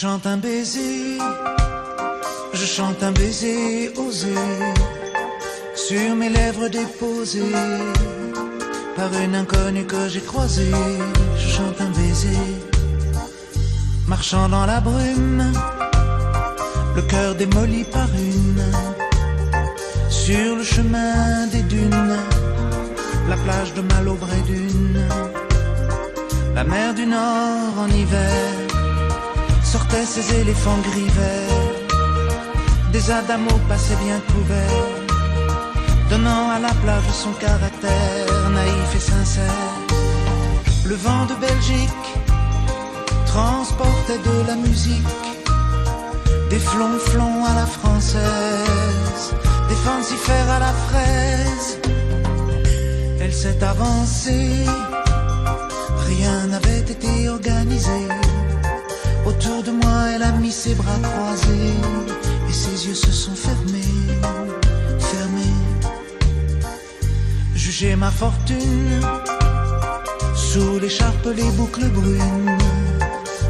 chante un baiser, je chante un baiser osé, sur mes lèvres déposées, par une inconnue que j'ai croisée. Je chante un baiser, marchant dans la brume, le cœur démoli par une, sur le chemin des dunes, la plage de Malaubre et d'une, la mer du Nord en hiver, sortaient ces éléphants gris verts, des adamos passaient bien couverts, donnant à la plage son caractère naïf et sincère. Le vent de Belgique transportait de la musique, des flonflons à la française, des fancifères à la fraise. Elle s'est avancée, rien n'avait été organisé. Autour de moi, elle a mis ses bras croisés et ses yeux se sont fermés, fermés. Jugez ma fortune, sous l'écharpe les boucles brunes.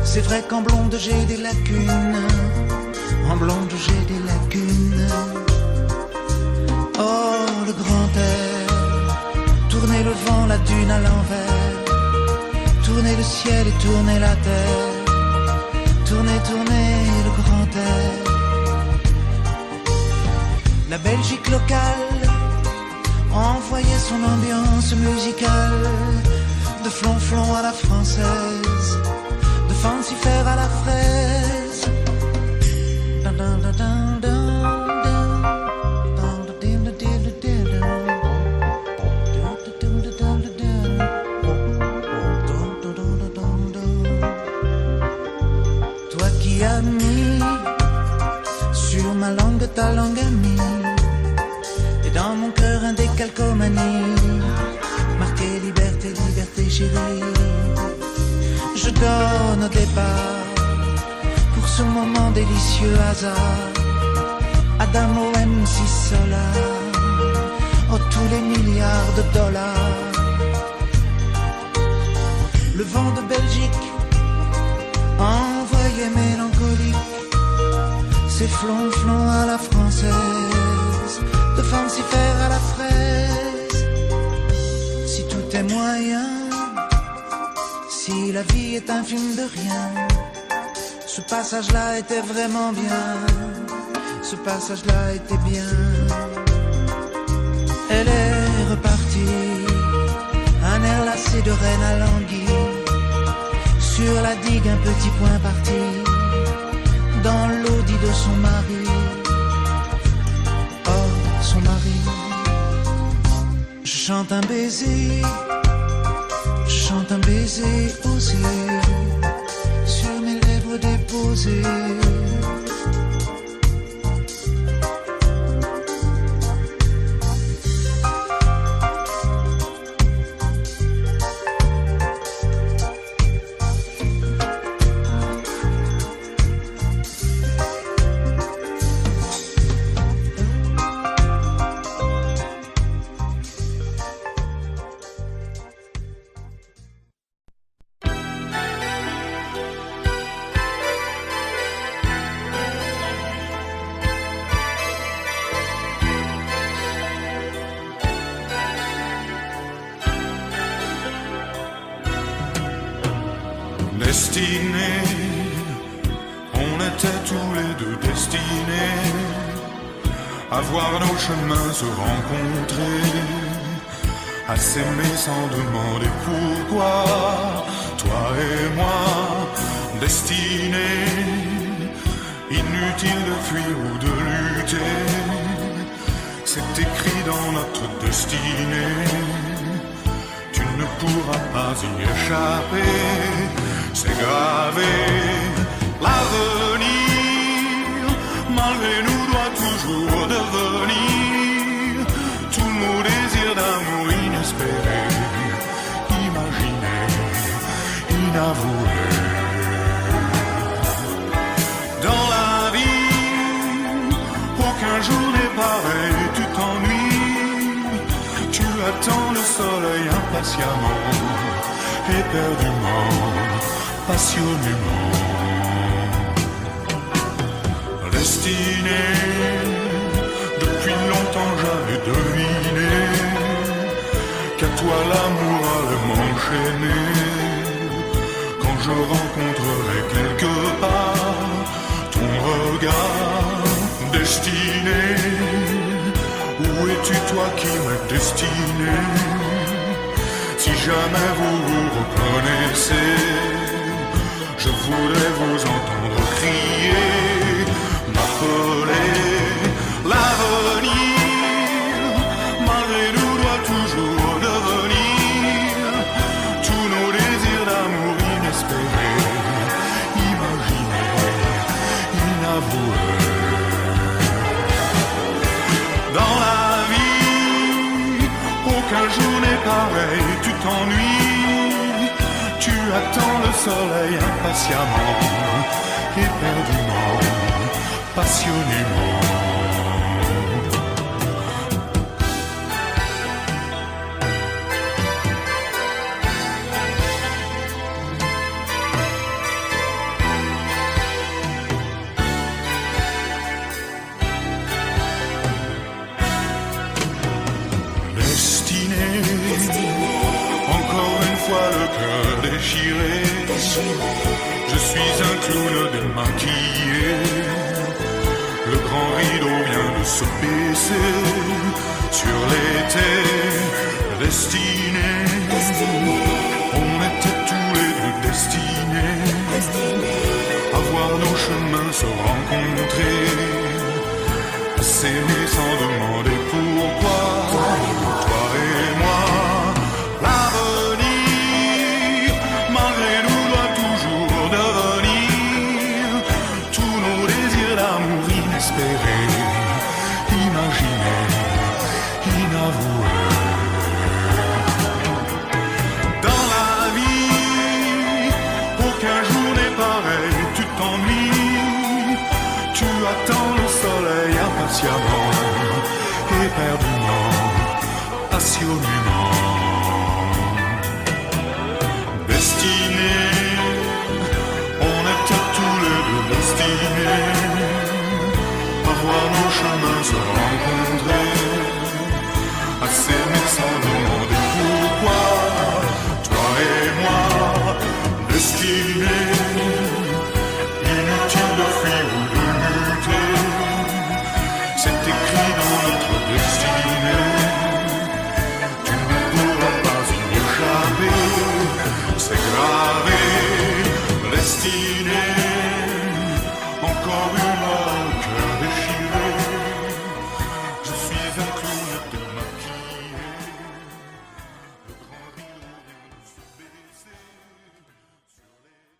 C'est vrai qu'en blonde j'ai des lacunes, en blonde j'ai des lacunes. Oh, le grand air, tournez le vent, la dune à l'envers, tournez le ciel et tournez la terre, tournez, tournez le grand air. La Belgique locale envoyait son ambiance musicale, de flonflon à la française, de fancifère à la fraise. Toi qui as mis sur ma langue ta langue amie, et dans mon cœur un décalcomanie, marqué liberté, liberté chérie. Je donne au départ, pour ce moment délicieux hasard, Adamo MC Solar, oh tous les milliards de dollars. Le vent de Belgique envoyé mélancolique, ses flonflons à la française, de fancifère à la fraise. Si tout est moyen, si la vie est un film de rien, ce passage-là était vraiment bien, ce passage-là était bien. Elle est repartie, un air lassé de reine à l'anguille, sur la digue un petit point parti, dans l'audit de son mari. Oh, son mari. Je chante un baiser, je chante un baiser osé, sur mes lèvres déposées. Destinés, on était tous les deux destinés à voir nos chemins se rencontrer, à s'aimer sans demander pourquoi. Toi et moi, destinés, inutile de fuir ou de lutter, c'est écrit dans notre destinée, tu ne pourras pas y échapper. C'est gravé, l'avenir, malgré nous, doit toujours devenir tout nos désirs d'amour inespéré, imaginé, inavoué. Dans la vie, aucun jour n'est pareil, tu t'ennuies, tu attends le soleil impatiemment, éperdument, passionnément. toi l'amour à m'enchaîner. Quand je rencontrerai quelque part ton regard destiné, où es-tu toi qui m'as destiné? Si jamais vous vous reconnaissez, je voudrais vous entendre crier, m'appeler. L'avenir, malgré nous, doit toujours devenir tous nos désirs d'amour inespérés, imaginés, inavoués. Dans la vie, aucun jour n'est pareil, tu t'ennuies, tu attends le soleil impatiemment, éperdument, passionnément. Je suis un clown démaquillé. Le grand rideau vient de se baisser sur l'été destiné. On était tous les deux destinés à voir nos chemins se rencontrer, à s'aimer sans demander pourquoi. Toi et moi, l'avenir, malgré nous, doit toujours devenir tous nos désirs d'amour inespérés, imaginés, inavoués. Dans la vie, aucun jour n'est pareil, tu t'ennuies, tu attends le soleil impatiemment, éperdument, passionnément. Destinés, on était tous les deux destinés à voir nos chemins se rencontrer, à s'aimer sans demander pourquoi. Toi et moi, destinés, inutile de fuir ou de lutter, c'est écrit dans notre destinée. Tu ne pourras pas y échapper, c'est gravé, destiné. Encore une fois, le cœur déchiré. Je suis un clown démaquillé. Le grand rideau vient de se baisser sur l'été.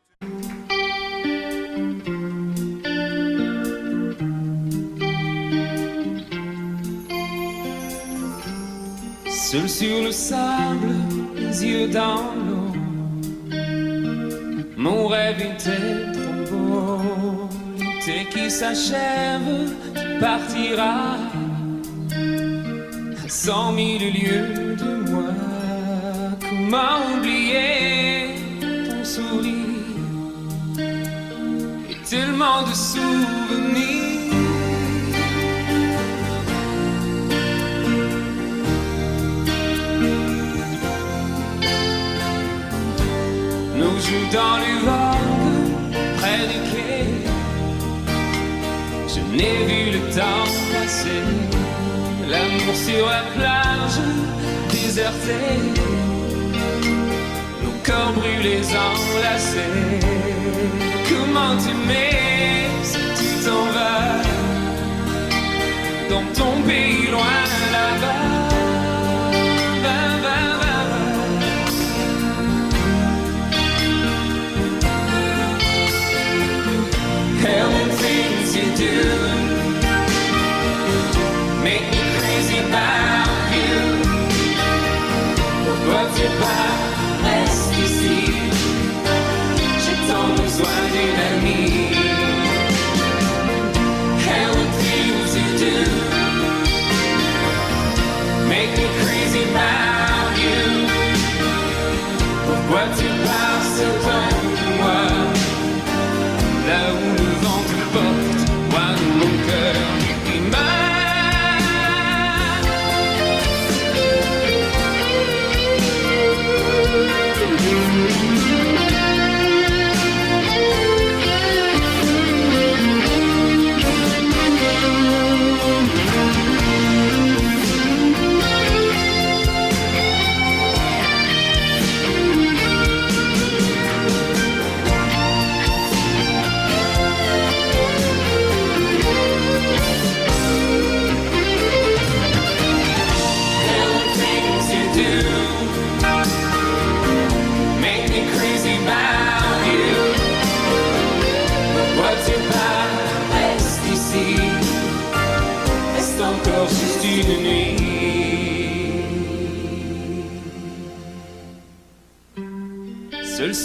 Seul sur le sable, les yeux dans l'eau, mon rêve était trop beau. L'été qui s'achève, tu partiras à 100 000 lieues de moi. Comment oublier ton sourire et tellement de souvenirs. Nous jouons dans les vagues, près du quai. Je n'ai vu le temps passer. L'amour sur la plage, déserté. Nos corps brûlés, enlacés. Comment t'aimer si tu t'en vas dans ton pays loin là-bas. And the things you do make me crazy about you. Pourquoi tu pars, reste ici. J'ai tant besoin d'une amie. And the things you do make me crazy about you. Pourquoi tu pars, c'est toi ou moi. Là où le vent te porte, moi dans mon cœur qui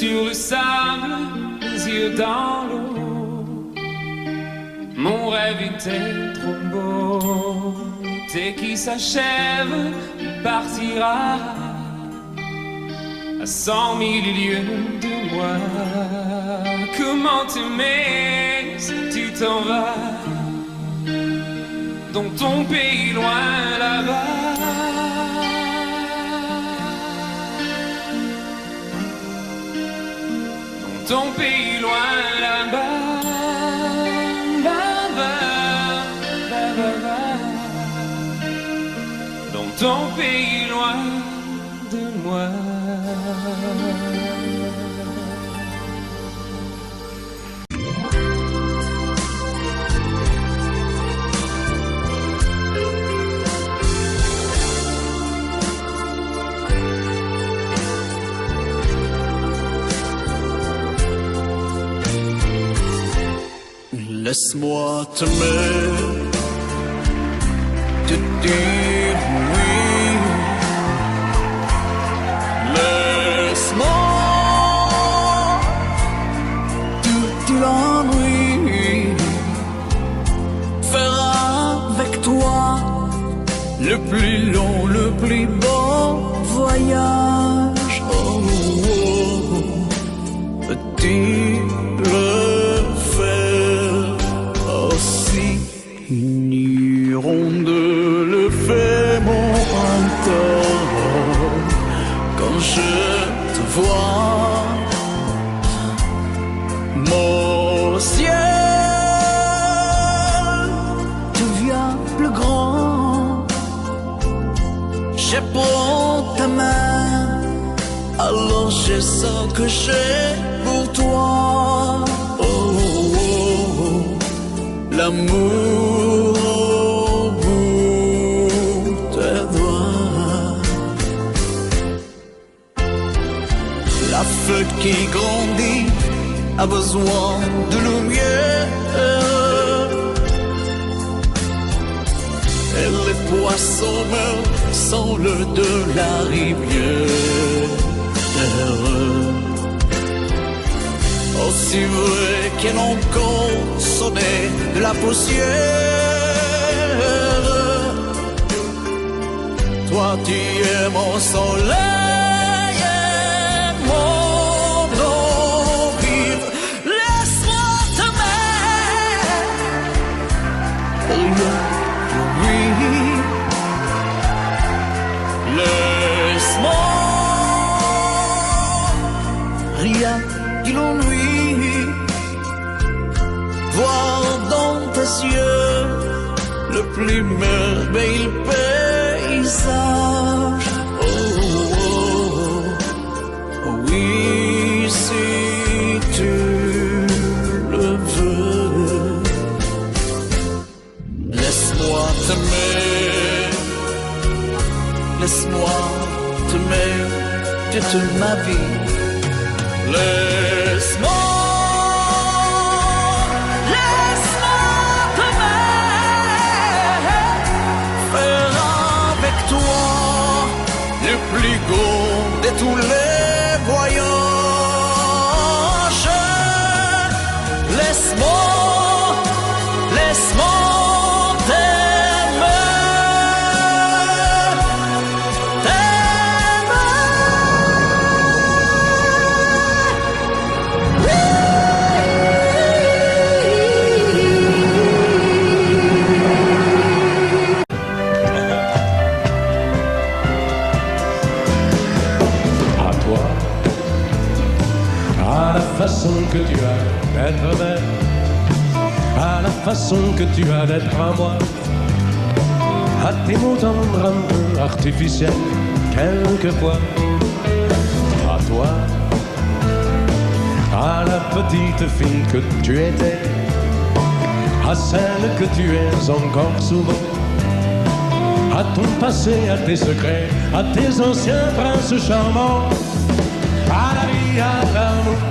sur le sable, les yeux dans l'eau. Mon rêve était trop beau. L'été qui s'achève partira à 100 000 lieues de moi. Comment t'aimer si tu t'en vas dans ton pays loin là-bas? Dans ton pays loin là-bas. Dans ton pays loin de moi. Laisse-moi t'aimer, te dire oui. Laisse-moi tout l'ennui, faire avec toi le plus long, le plus beau voyage. Oh, oh, oh. Peux-tu le faire aussi? Une de le fait mon cœur quand je te vois. Mon ciel devient plus grand. Je prends ta main, alors je sens que j'ai pour toi. Oh, oh, oh. L'amour au bout des doigts. La feuille qui grandit a besoin de lumière, et les poissons meurent sans l'eau de la rivière. Aussi vrai qu'un encore sonné de la poussière, toi tu es mon soleil et mon eau vive. Laisse-moi t'aimer, oui, laisse-moi rien que l'ennui, voir dans tes yeux le plus merveilleux paysage. Oh, oh, oh, oui, si tu le veux. Laisse-moi t'aimer, laisse-moi t'aimer toute ma vie. Laisse-moi le plus beau de tous les voyages. Laisse-moi t'aimer, façon que tu as d'être belle, à la façon que tu as d'être à moi, à tes mots tendres un peu artificiels, quelquefois, à toi, à la petite fille que tu étais, à celle que tu es encore souvent, à ton passé, à tes secrets, à tes anciens princes charmants, à la vie, à l'amour,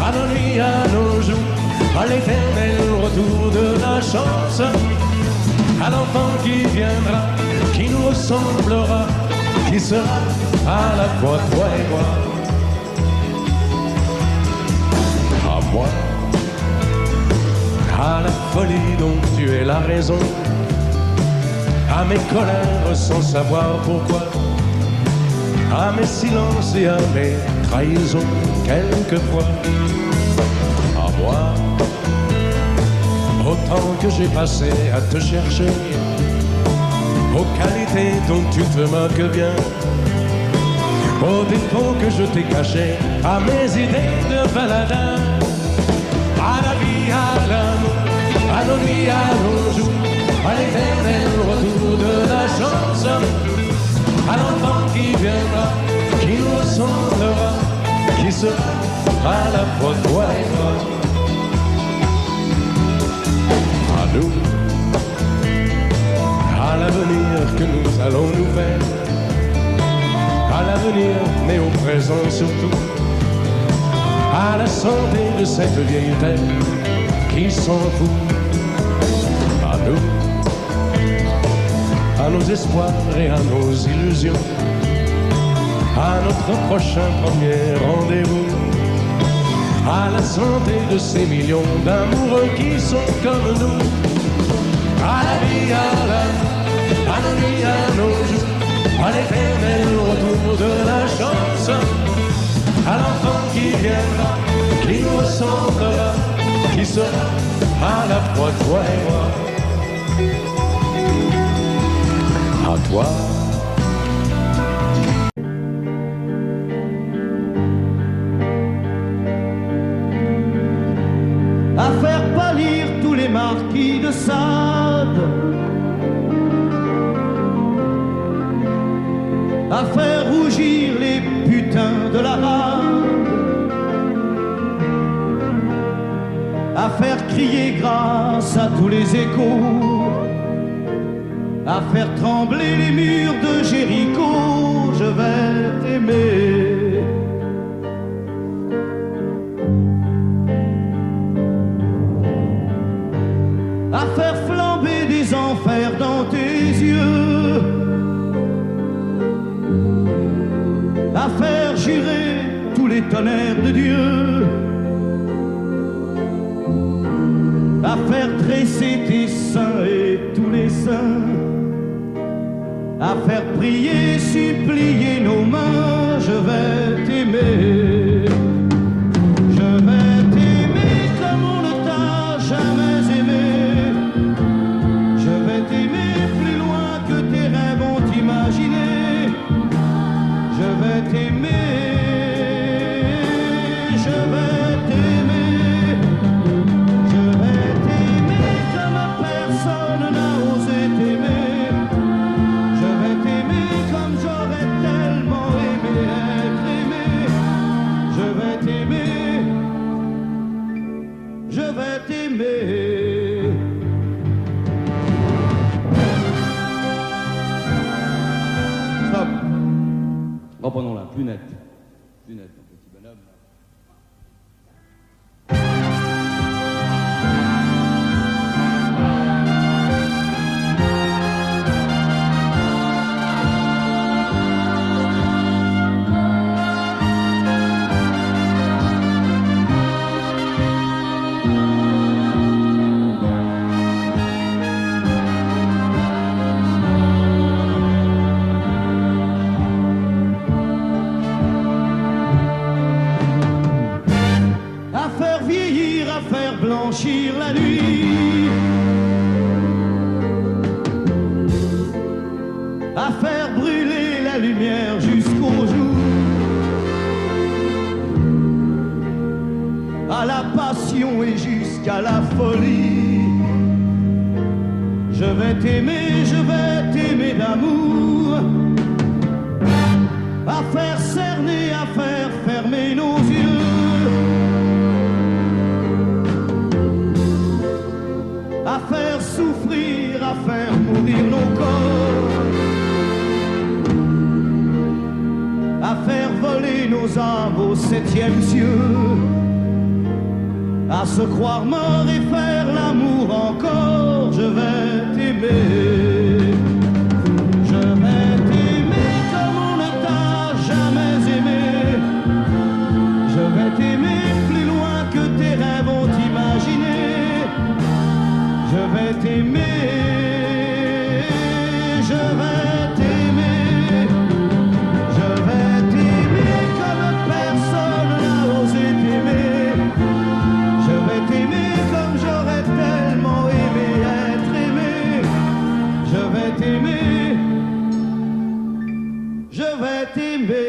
à nos nuits, à nos jours, à l'éternel retour de la chance, à l'enfant qui viendra, qui nous ressemblera, qui sera à la fois toi et moi. moi, à la folie dont tu es la raison, à mes colères sans savoir pourquoi, à mes silences et à mes trahisons quelquefois, à moi, autant que j'ai passé à te chercher, aux qualités dont tu te moques bien, aux défauts que je t'ai cachés, à mes idées de baladin, à la vie, à l'amour, à nos nuits, à nos jours, à l'éternel retour de la chance, à l'enfant qui viendra, qui nous ressemblera, qui sera à la fois toi et moi. À nous, à l'avenir que nous allons nous faire, à l'avenir, mais au présent surtout, à la santé de cette vieille terre qui s'en fout. À nous, à nos espoirs et à nos illusions, à notre prochain premier rendez-vous, à la santé de ces millions d'amoureux qui sont comme nous, à la vie, à l'amour, à nos nuits, à nos jours, à l'éternel retour de la chance, à l'enfant qui viendra, qui nous ressemblera, qui sera à la fois toi et moi. À toi. À faire pâlir tous les marquis de Sade, à faire rougir les putains de la rade, à faire crier grâce à tous les échos, à faire trembler les murs de Jéricho. Je vais t'aimer. À faire flamber des enfers dans tes yeux, à faire jurer tous les tonnerres de Dieu, à faire tresser tes seins et tous les saints, à faire prier, supplier nos mains. Je vais t'aimer. Je vais t'aimer comme on ne t'a jamais aimé. Je vais t'aimer plus loin que tes rêves ont imaginé. Je vais t'aimer, je vais t'aimer, je vais t'aimer comme personne n'a osé t'aimer. Je vais t'aimer comme j'aurais tellement aimé être aimé. Je vais t'aimer, je vais t'aimer. Stop. Reprenons-la, plus net, mon petit bonhomme. Blanchir la nuit, à faire brûler la lumière jusqu'au jour, à la passion et jusqu'à la folie. Je vais t'aimer d'amour, à faire cerner, à faire fermer nos yeux, à faire souffrir, à faire mourir nos corps, à faire voler nos âmes au 7e cieux, à se croire mort et faire l'amour encore. Je vais t'aimer, je vais t'aimer comme on ne t'a jamais aimé. Je vais t'aimer plus loin que tes rêves vais t'aimer, je vais t'aimer, je vais t'aimer comme personne n'a osé t'aimer. Je vais t'aimer comme j'aurais tellement aimé être aimé. Je vais t'aimer, je vais t'aimer.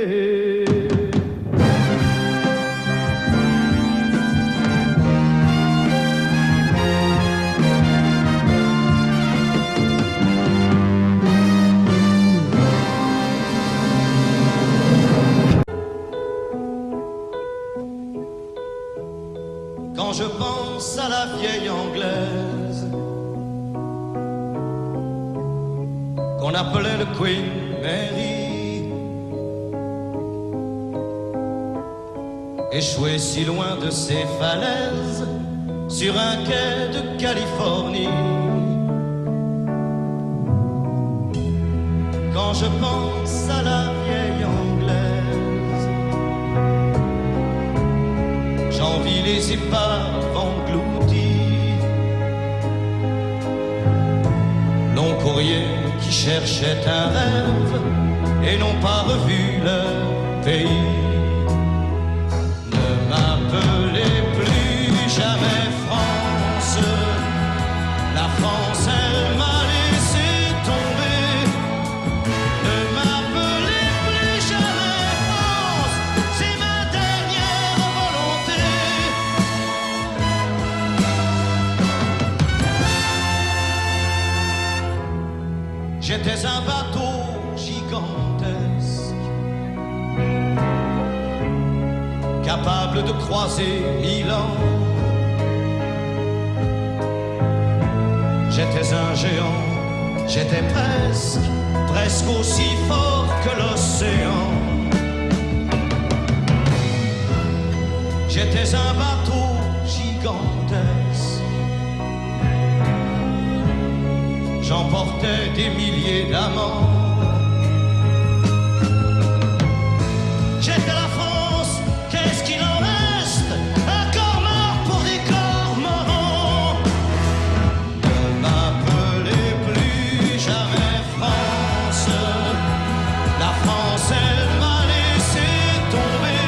Quand je pense à la vieille anglaise qu'on appelait le Queen Mary, échouée si loin de ses falaises sur un quai de Californie. Quand je pense à la vieille anglaise, j'envie les épaves englouties, long courrier qui cherchait un rêve et n'ont pas revu leur pays. Ne m'appelez plus jamais France, la France elle m'a laissé tomber. Ne m'appelez plus jamais France, c'est ma dernière volonté. J'étais un bateau gigantesque, capable de croiser 1000 ans. J'étais un géant, j'étais presque aussi fort que l'océan. J'étais un bateau gigantesque, j'emportais des milliers d'amants. J'étais la France, qu'est-ce qu'il en reste? Un corps mort pour des corps morts. Ne m'appelez plus jamais France, la France elle m'a laissé tomber.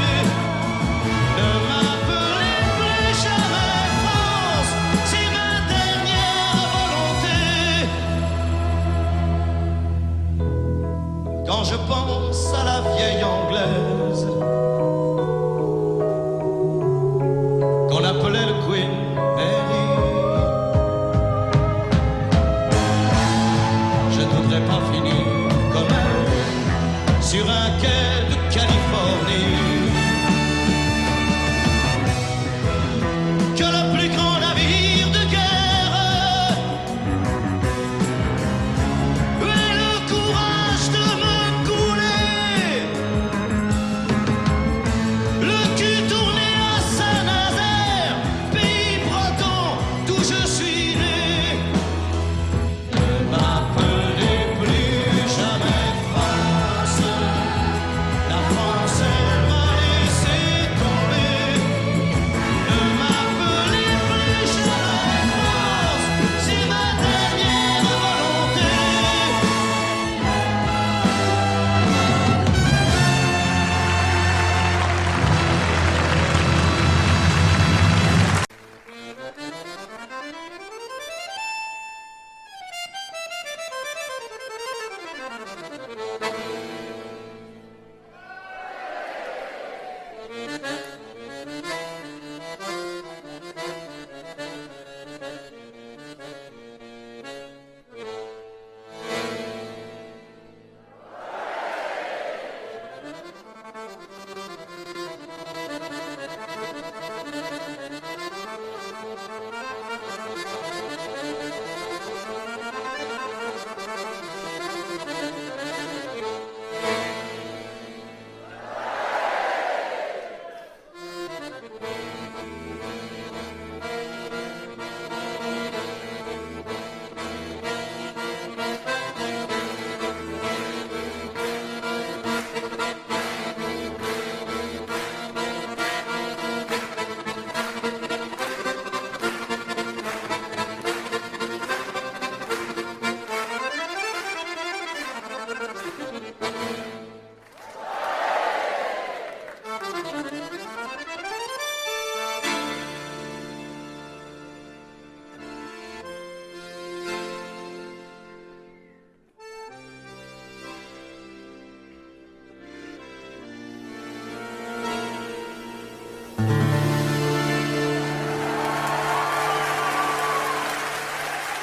Ne m'appelez plus jamais France, c'est ma dernière volonté. Quand je pense à la vieille anglaise qu'on appelait le Queen Mary, je ne voudrais pas finir comme elle sur un quai de Californie. Que le plus grand navire de guerre ait le courage de me couler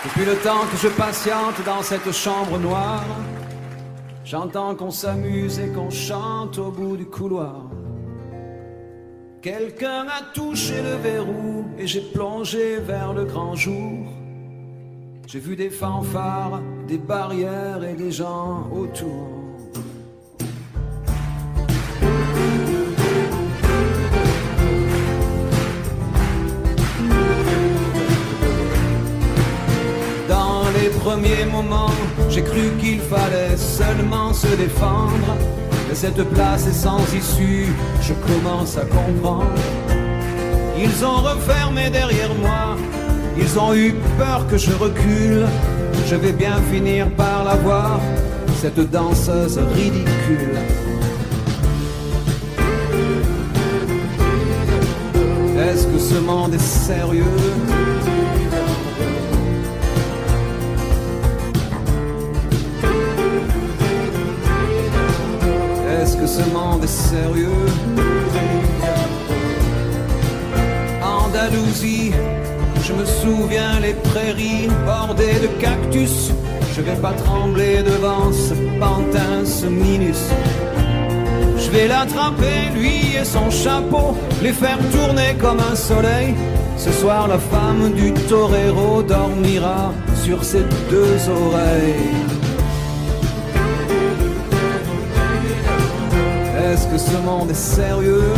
Depuis le temps que je patiente dans cette chambre noire, j'entends qu'on s'amuse et qu'on chante au bout du couloir. Quelqu'un a touché le verrou et j'ai plongé vers le grand jour. J'ai vu des fanfares, des barrières et des gens autour. Dans les premiers moments, j'ai cru qu'il fallait seulement se défendre. Mais cette place est sans issue, je commence à comprendre. Ils ont refermé derrière moi, ils ont eu peur que je recule. Je vais bien finir par la voir, cette danseuse ridicule. Est-ce que ce monde est sérieux? Est-ce que ce monde est sérieux? Andalousie, je me souviens les prairies bordées de cactus. Je vais pas trembler devant ce pantin, ce minus. Je vais l'attraper, lui et son chapeau, les faire tourner comme un soleil. Ce soir la femme du torero dormira sur ses deux oreilles. Est-ce que ce monde est sérieux?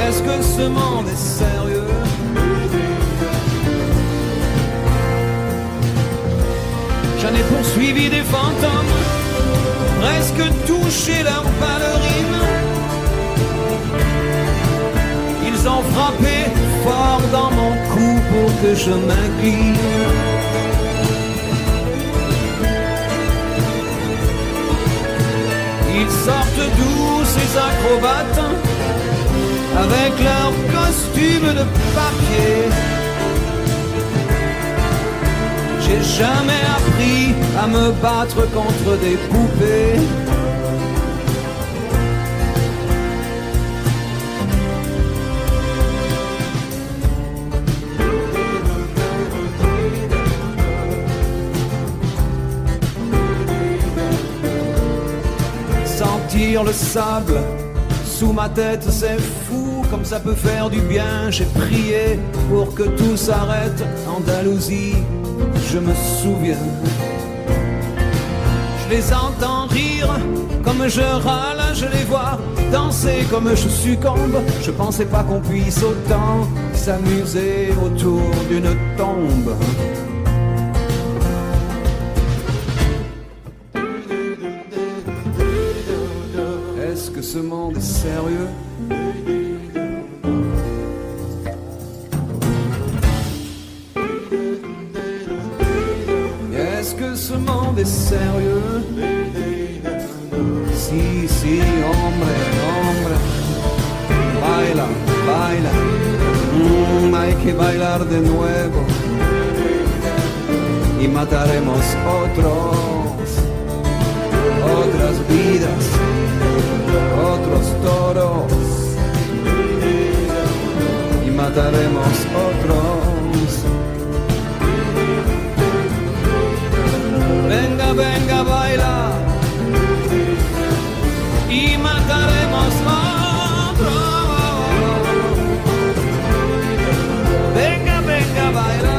Est-ce que ce monde est sérieux? J'en ai poursuivi des fantômes, presque touché leurs ballerines. Ils ont frappé fort dans mon cou pour que je m'incline. Ils sortent d'où ces acrobates avec leurs costumes de papier? J'ai jamais appris à me battre contre des poupées. Sentir le sable sous ma tête, c'est fou, comme ça peut faire du bien. J'ai prié pour que tout s'arrête. Andalousie, je me souviens. Je les entends rire comme je râle, je les vois danser comme je succombe. Je pensais pas qu'on puisse autant s'amuser autour d'une tombe. Est-ce que ce monde est sérieux? Est-ce que ce monde est sérieux? Si, si, hombre, hombre. Baila, baila. Hay que bailar de nuevo. Y mataremos otras vidas, otros toros. Y mataremos otros. Venga, venga, baila. Y mataremos otro. Venga, venga, baila.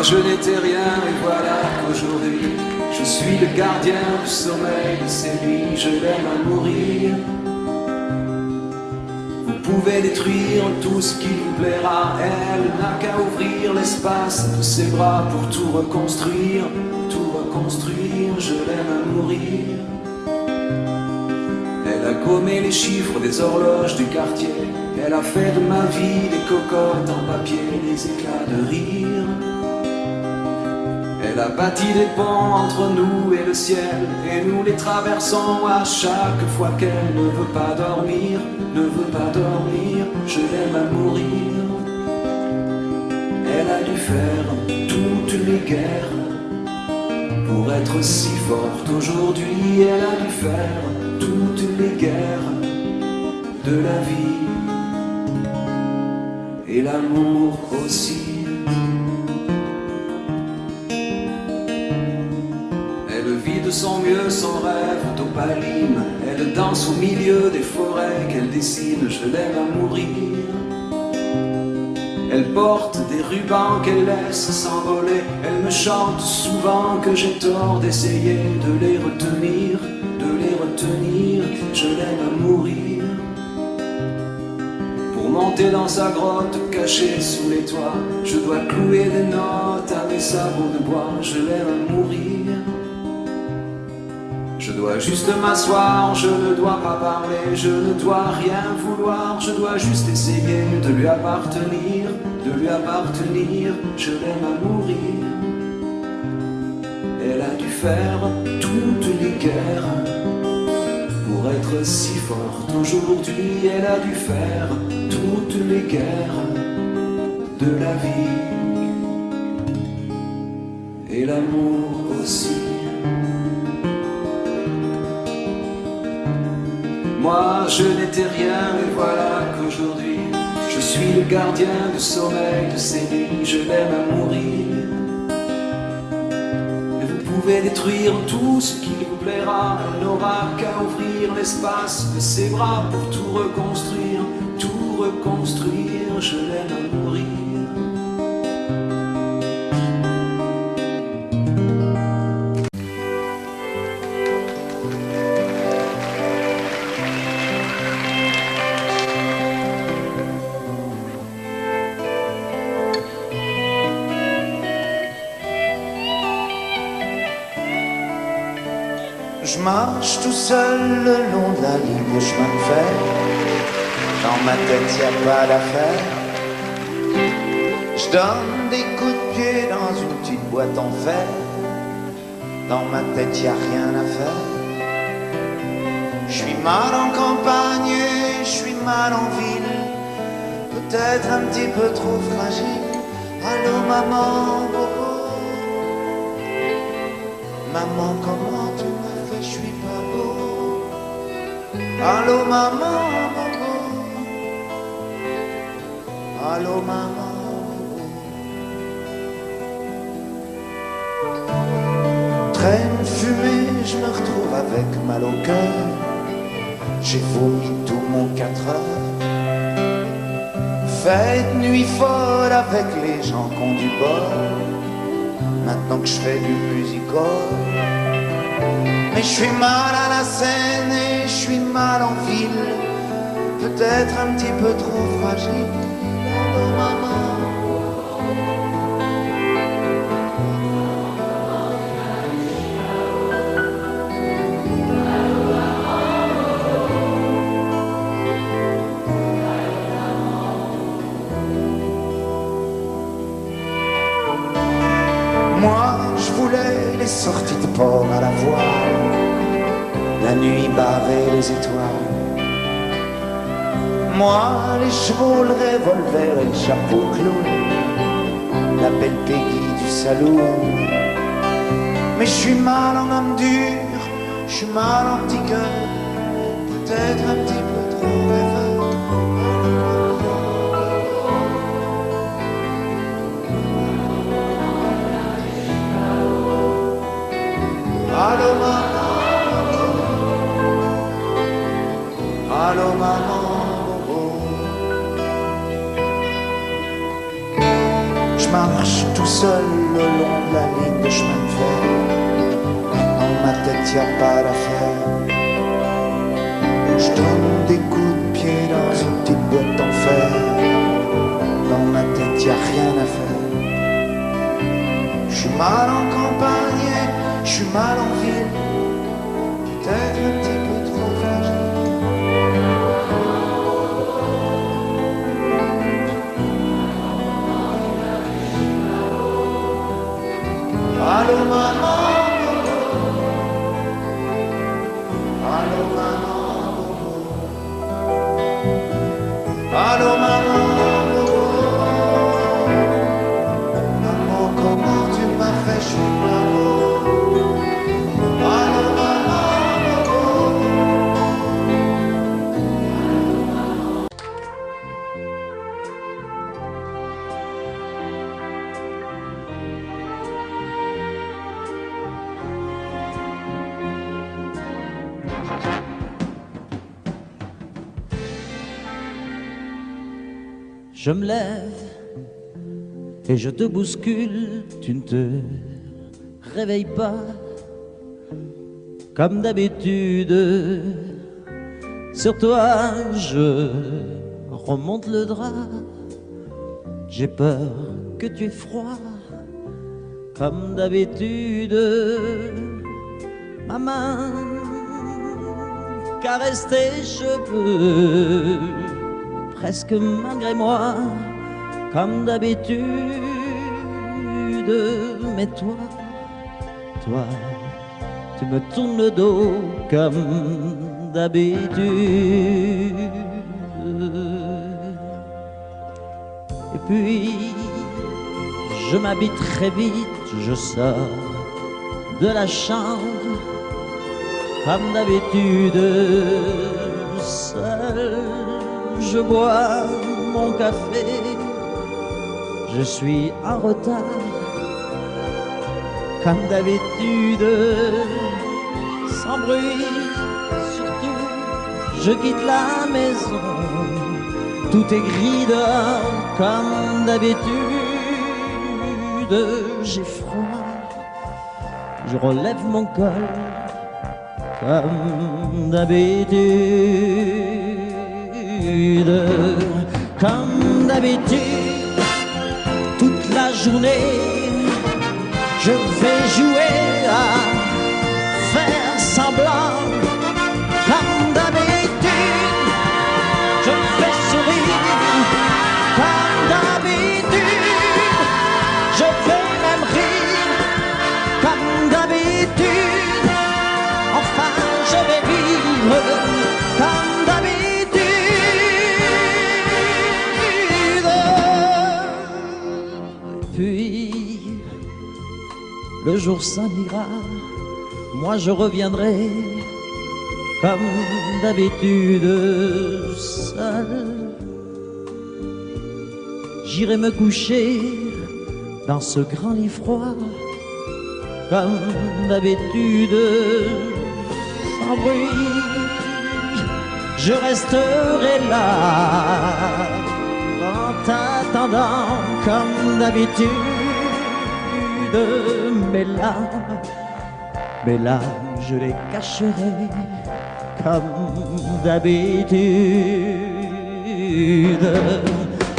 Moi je n'étais rien et voilà qu'aujourd'hui je suis le gardien du sommeil de ces nuits. Je l'aime à mourir. Vous pouvez détruire tout ce qui vous plaira. Elle n'a qu'à ouvrir l'espace de ses bras pour tout reconstruire. Tout reconstruire, je l'aime à mourir. Elle a gommé les chiffres des horloges du quartier. Elle a fait de ma vie des cocottes en papier, des éclats de rire. Elle a bâti des ponts entre nous et le ciel, et nous les traversons à chaque fois qu'elle ne veut pas dormir, ne veut pas dormir, je l'aime à mourir. Elle a dû faire toutes les guerres pour être si forte aujourd'hui. Elle a dû faire toutes les guerres de la vie et l'amour aussi. Elle vit de son mieux son rêve d'opaline. Elle danse au milieu des forêts qu'elle dessine. Je l'aime à mourir. Elle porte des rubans qu'elle laisse s'envoler. Elle me chante souvent que j'ai tort d'essayer de les retenir, de les retenir. Je l'aime à mourir. Pour monter dans sa grotte cachée sous les toits, je dois clouer des notes à mes sabots de bois. Je l'aime à mourir. Je dois juste m'asseoir, je ne dois pas parler, je ne dois rien vouloir, je dois juste essayer de lui appartenir, de lui appartenir, je l'aime à mourir. Elle a dû faire toutes les guerres pour être si forte aujourd'hui. Elle a dû faire toutes les guerres de la vie et l'amour aussi. Moi je n'étais rien et voilà qu'aujourd'hui je suis le gardien du sommeil de ces nuits. Je l'aime à mourir. Et vous pouvez détruire tout ce qui vous plaira. Elle n'aura qu'à ouvrir l'espace de ses bras pour tout reconstruire, tout reconstruire. Je l'aime à mourir. Je marche tout seul le long de la ligne de chemin de fer. Dans ma tête y a pas d'affaire. Je donne des coups de pied dans une petite boîte en fer. Dans ma tête y a rien à faire. Je suis mal en campagne et je suis mal en ville. Peut-être un petit peu trop fragile. Allô maman, bobo. Maman, comment tu m'as fait, je suis pas beau. Allô maman, bobo. Allô maman, bobo. Traîne fumée, je me retrouve avec mal au cœur. J'ai vomi tout mon 4 heures. Fête nuit folle avec les gens qui ont du bord. Maintenant que je fais du musical. Mais je suis mal à la scène et je suis mal en ville. Peut-être un petit peu trop fragile. Allô maman. Moi, je voulais les sorties de port à la voile, la nuit barrée les étoiles. Moi, les chevaux, le revolver et le chapeau clown, la belle Peggy du saloon. Mais je suis mal en homme dur, je suis mal en petit cœur, peut-être un petit peu trop rêveur. Allô maman, allô maman, oh. Je marche tout seul le long de la ligne de chemin de fer. Dans ma tête y a pas d'affaire. Je donne des coups de pied dans une petite boîte en fer. Dans ma tête y a rien à faire. Je suis mal en campagne, je suis mal en ville. Peut-être un petit peu trop fragile. Allô maman, allô maman, allô maman, maman, comment tu m'as fait chouin, allô maman. Je me lève et je te bouscule, tu ne te réveilles pas comme d'habitude. Sur toi, je remonte le drap. J'ai peur que tu aies froid comme d'habitude. Ma main caresse tes cheveux presque malgré moi, comme d'habitude. Mais toi, tu me tournes le dos comme d'habitude. Et puis, je m'habille très vite, je sors de la chambre, comme d'habitude, seul. Je bois mon café, je suis en retard, comme d'habitude, sans bruit, surtout, je quitte la maison, tout est gris dehors, comme d'habitude, j'ai froid, je relève mon col, comme d'habitude. Comme d'habitude, toute la journée, je vais jouer à faire semblant. Comme d'habitude, je fais sourire. Comme d'habitude, je vais même rire. Comme d'habitude, enfin je vais vivre. Comme d'habitude. Puis, le jour s'en ira, moi je reviendrai, comme d'habitude, seul. J'irai me coucher dans ce grand lit froid, comme d'habitude, sans bruit. Je resterai là, en t'attendant comme d'habitude. Mais là, je les cacherai comme d'habitude.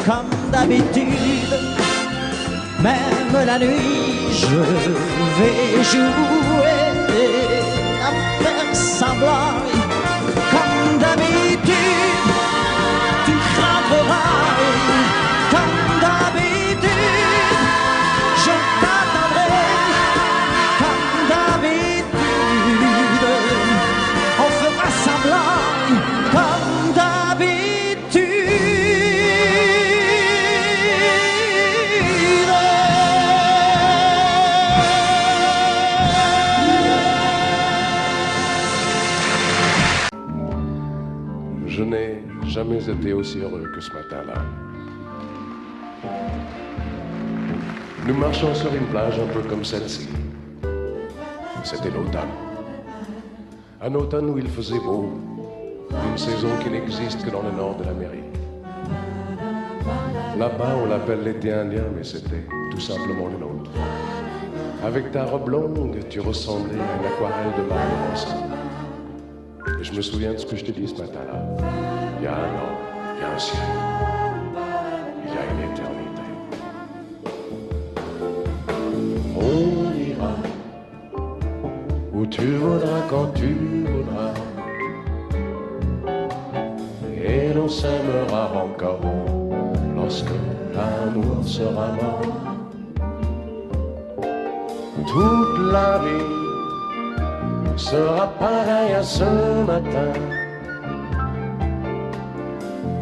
Comme d'habitude, même la nuit, je vais jouer à faire semblant. Comme d'habitude, tu frapperas. Comme d'habitude, je t'attendrai. Comme d'habitude, on fera semblant. Comme d'habitude. Je n'ai jamais été aussi heureux que ce matin-là. Nous marchons sur une plage un peu comme celle-ci. C'était l'automne. Un automne où il faisait beau, une saison qui n'existe que dans le nord de l'Amérique. Là-bas, on l'appelle l'été indien, mais c'était tout simplement le nôtre. Avec ta robe longue, tu ressemblais à une aquarelle de Mario Rossi. Et je me souviens de ce que je t'ai dit ce matin-là. Il y a un an, il y a un ciel, il y a une éternité. On ira où tu voudras, quand tu voudras. Et l'on s'aimera encore lorsque l'amour sera mort. Toute la vie sera pareille à ce matin,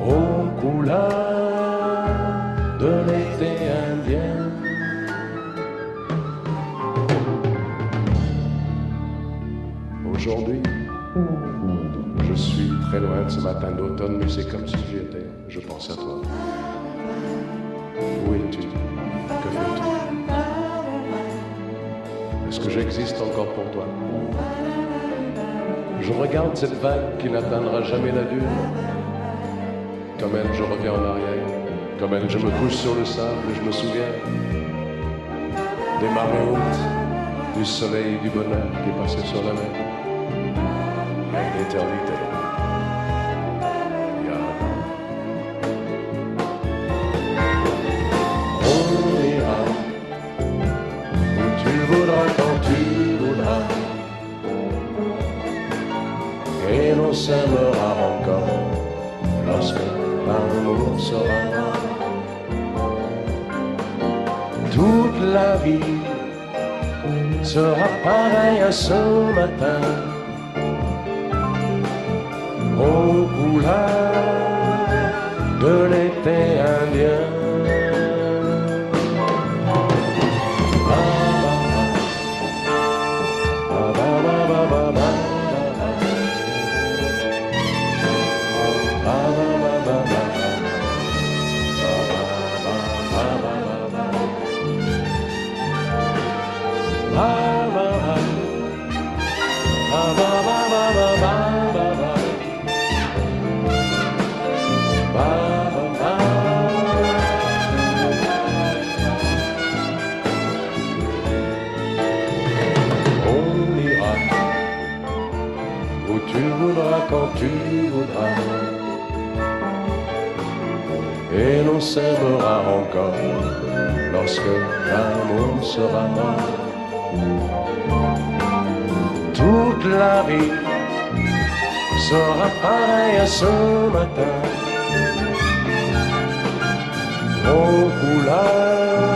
aux couleurs de l'été indien. Aujourd'hui, je suis très loin de ce matin d'automne, mais c'est comme si j'y étais. Je pense à toi. Où es-tu? Que fais-tu? Est-ce que j'existe encore pour toi? Je regarde cette vague qui n'atteindra jamais la dune. Comme elle, je reviens en arrière. Comme elle, je me couche sur le sable et je me souviens des marées hautes, du soleil et du bonheur qui passaient sur la mer. Il y a une éternité. Il y a un an. On ira où tu voudras, quand tu voudras. Et l'on s'aimera encore lorsque l'amour sera mort. Toute la vie sera pareille à ce matin, aux couleurs de l'été indien. Quand tu voudras, et l'on s'aimera encore lorsque l'amour sera mort. Toute la vie sera pareille à ce matin, aux couleurs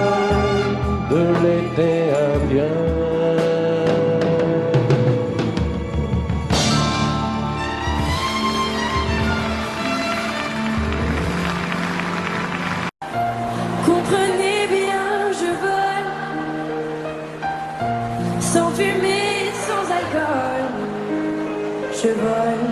de l'été indien. Comprenez bien, je vole, sans fumée, sans alcool, je vole.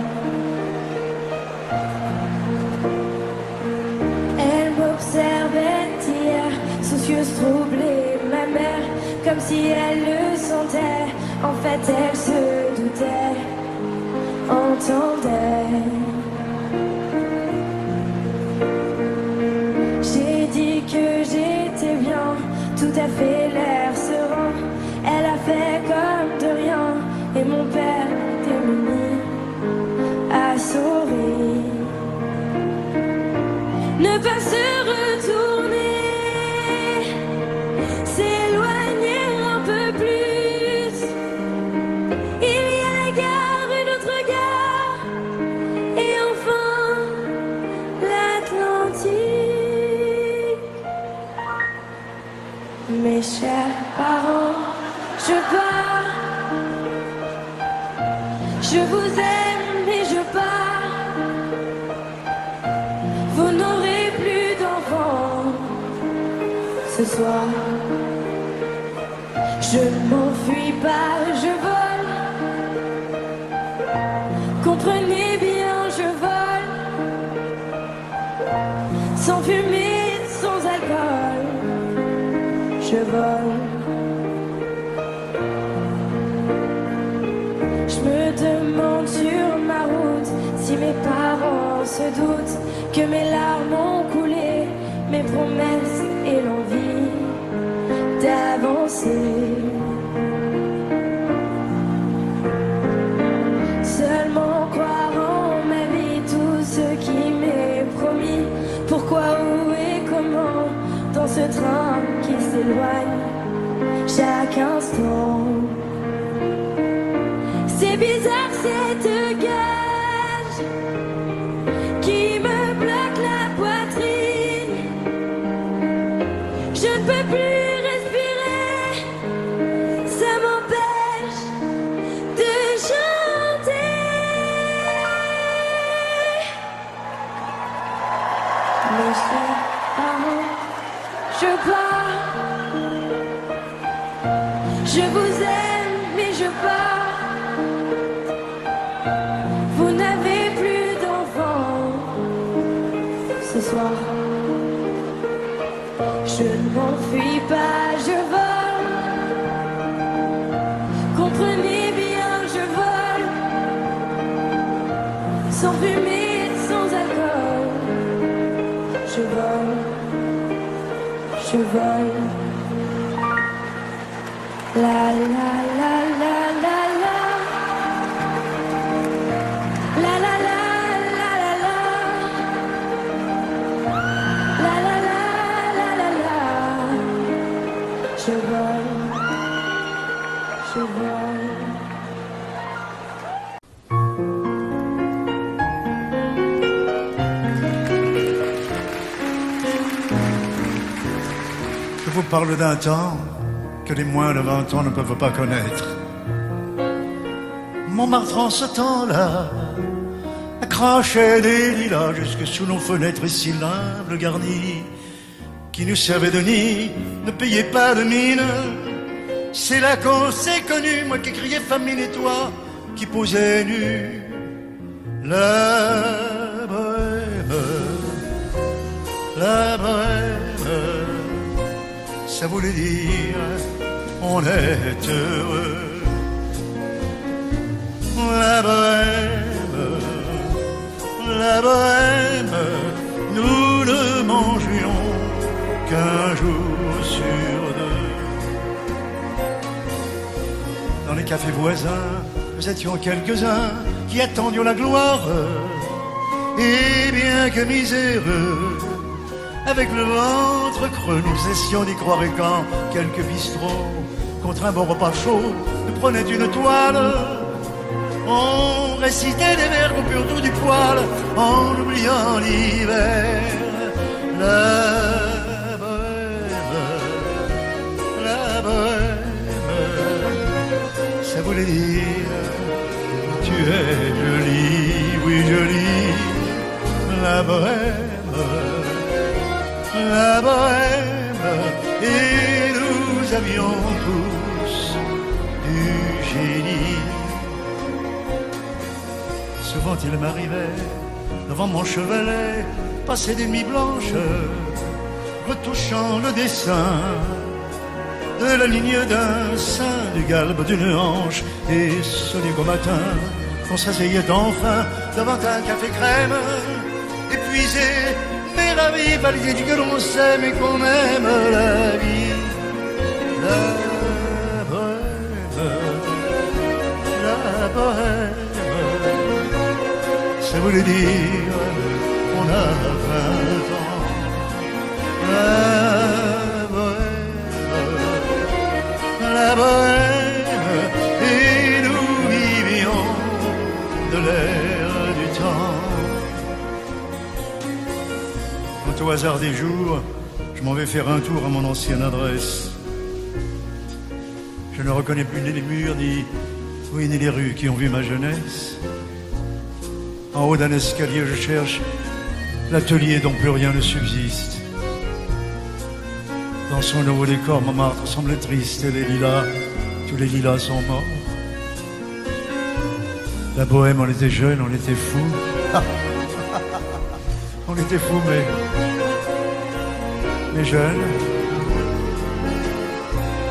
Elle m'observait hier, soucieuse, troublée, ma mère, comme si elle le sentait. En fait, elle se doutait, entendait. J'ai dit que j'étais bien, tout à fait l'air serein. Elle a fait comme de rien, et mon père démuni a souri. Ne pas se retourner, s'éloigner un peu plus. Il y a la gare, une autre gare, et enfin l'Atlantique. Mes chers parents, je pars. Je vous aime et je pars. Vous n'aurez plus d'enfants ce soir. Je ne m'enfuis pas, je vole. Comprenez bien, je vole. Sans fumée, sans alcool, je vole. Je me demande sur ma route si mes parents se doutent que mes larmes ont coulé, promesses et l'envie d'avancer. Seulement croire en ma vie, tout ce qui m'est promis. Pourquoi, où et comment, dans ce train qui s'éloigne chaque instant. C'est bizarre cette cage qui me bloque la poitrine. Je ne peux plus respirer, ça m'empêche de chanter. Mes chers parents, je pars. Je vous aime, mais je pars. Vous n'avez plus d'enfants ce soir. Je ne m'enfuis pas, je vole. Comprenez bien, je vole. Sans fumée, sans alcool. Je vole. Je vole. La la la la la la. La la la la la la. La la la la la la. Je vole. Je vole. Je vous parle d'un temps que les moins de 20 ans ne peuvent pas connaître. Montmartre en ce temps-là crachait des lilas jusque sous nos fenêtres si l'humble garni qui nous servait de nid ne payait pas de mine. C'est là qu'on s'est connus, moi qui criais famine et toi qui posais nu. La bohème, ça voulait dire on est heureux. La bohème, nous ne mangions qu'un jour sur deux. Dans les cafés voisins, nous étions quelques-uns qui attendions la gloire. Et bien que miséreux, avec le ventre creux, nous cessions d'y croire. Et quand quelques bistrots, contre un bon repas chaud, nous prenaient une toile, on récitait des vers coupés autour du poil, en oubliant l'hiver. La bohème, ça voulait dire tu es jolie, oui jolie. La bohème, et nous avions tous du génie. Souvent il m'arrivait, devant mon chevalet, passer des nuits blanches, retouchant le dessin de la ligne d'un sein, du galbe d'une hanche, et sonner qu'au matin, qu'on s'asseyait enfin devant un café crème, épuisé, mais ravi, par l'idée que l'on s'aime et qu'on aime la vie. La bohème, ça voulait dire on a 20 ans. La bohème, et nous vivions de l'air du temps. Quand au hasard des jours, je m'en vais faire un tour à mon ancienne adresse, je ne reconnais plus ni les murs, ni les rues qui ont vu ma jeunesse. En haut d'un escalier, je cherche l'atelier dont plus rien ne subsiste. Dans son nouveau décor, Montmartre semble triste et les lilas, tous les lilas sont morts. La bohème, on était jeunes, on était fous. On était fous, mais jeunes.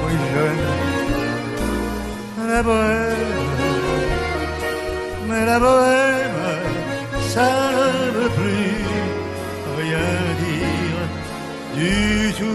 Oui, jeunes. La bohème, mais la bohème, ça ne veut plus rien dire du tout.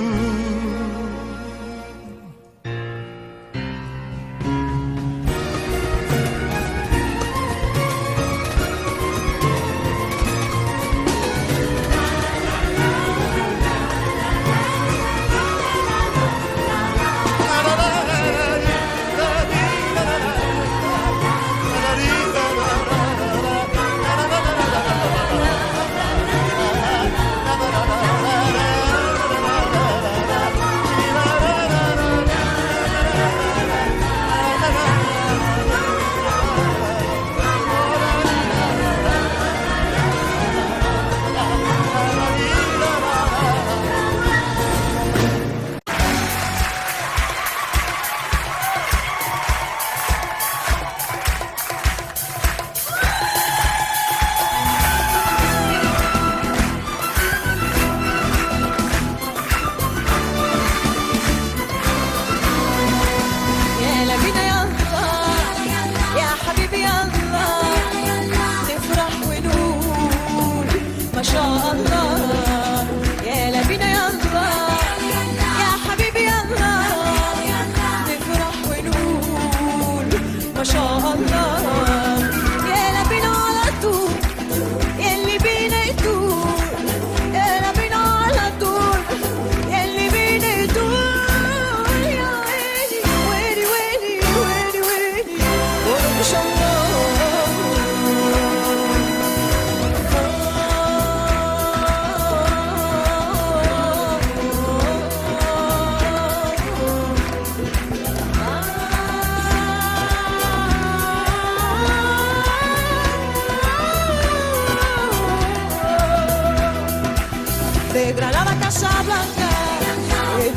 De Granada a Casablanca,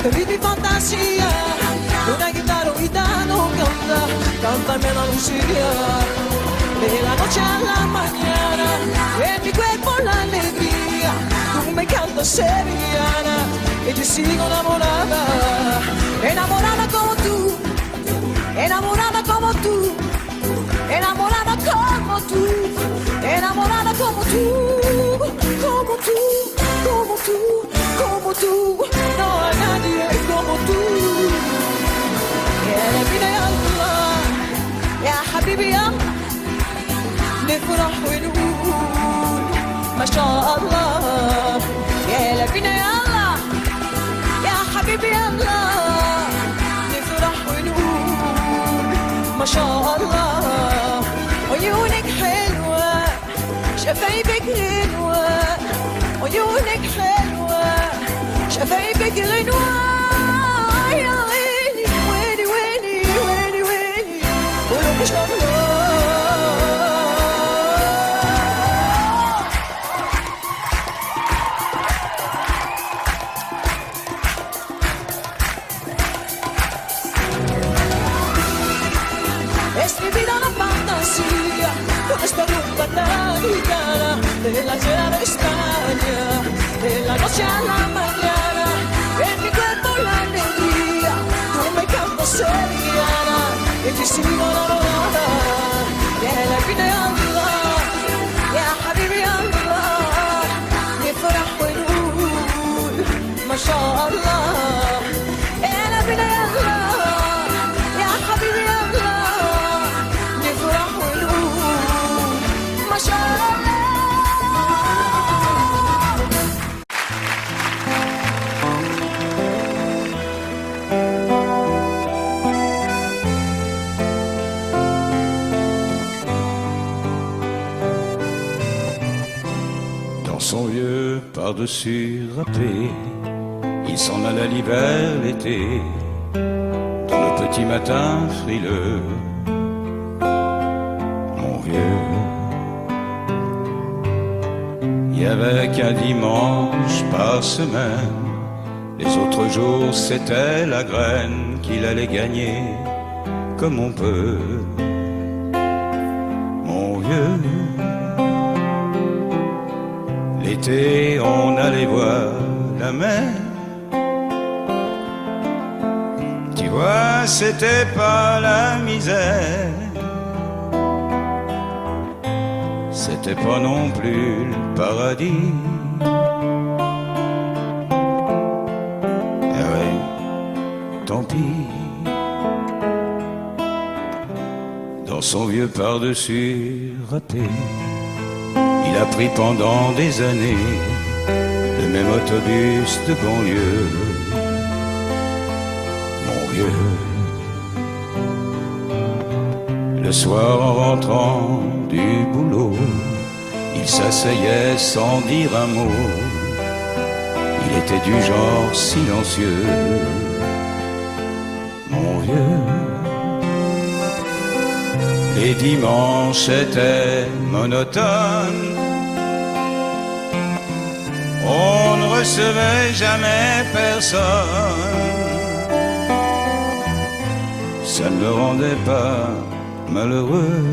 te vi mi fantasía. Una guitarra gitano canta, cántame Andalucía. De la noche a la mañana, en mi cuerpo la alegría. Tú me cantas sevillana, y yo sigo enamorada. Enamorada como tú, enamorada como tú, enamorada como tú, enamorada como tú, como tú. Como tú, como tú, no hay nadie como tú. يا نبينا يا الله يا حبيبي يا نفرح ونقول ما شاء الله. يا نبينا يا الله يا حبيبي يا الله نفرح ونقول ما شاء الله. عيونك حلوة شفايفك غنوة عيونك حلوة شفايفك غنوة. يا ويلي ويلي ويلي ويلي ويلي قولوا ما شاء الله. Es mi vida una fantasía con esta rumba tan gitana de la ciudad de España. De la noche a la mañana, en mi cuerpo la alegría. Tú me cantas sevillana, y te sigo enamorada. Ya la vida ya Allah, ya habibi Allah, نفرح ونقول ما شاء الله. يا la vida ya Allah, ya habibi Allah, نفرح ونقول ما شاء الله. Son vieux par-dessus râpé, il s'en alla l'hiver, l'été, dans le petit matin frileux. Mon vieux, il y avait qu'un dimanche par semaine, les autres jours c'était la graine qu'il allait gagner comme on peut. Mon vieux, l'été, on allait voir la mer. Tu vois, c'était pas la misère. C'était pas non plus le paradis. son vieux par-dessus râpé. Il a pris pendant des années le même autobus de banlieue. Mon vieux. Le soir en rentrant du boulot, il s'asseyait sans dire un mot. Il était du genre silencieux. Mon vieux. Les dimanches étaient monotones. On ne recevait jamais personne. Ça ne le rendait pas malheureux.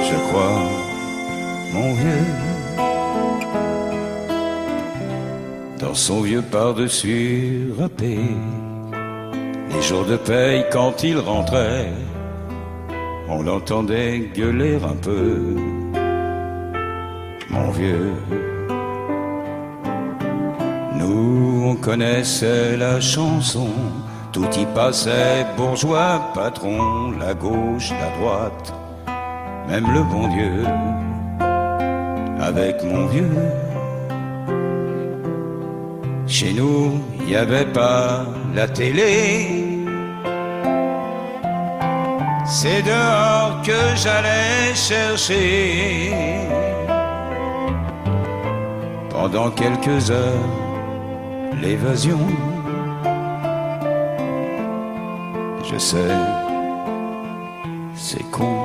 Je crois, mon vieux, dans son vieux par-dessus râpé. Les jours de paye, quand il rentrait, on l'entendait gueuler un peu. Mon vieux, nous on connaissait la chanson. Tout y passait, bourgeois, patron, la gauche, la droite, même le bon Dieu. Avec mon vieux, chez nous, il n'y avait pas la télé. C'est dehors que j'allais chercher. Pendant quelques heures, l'évasion. Je sais, c'est con.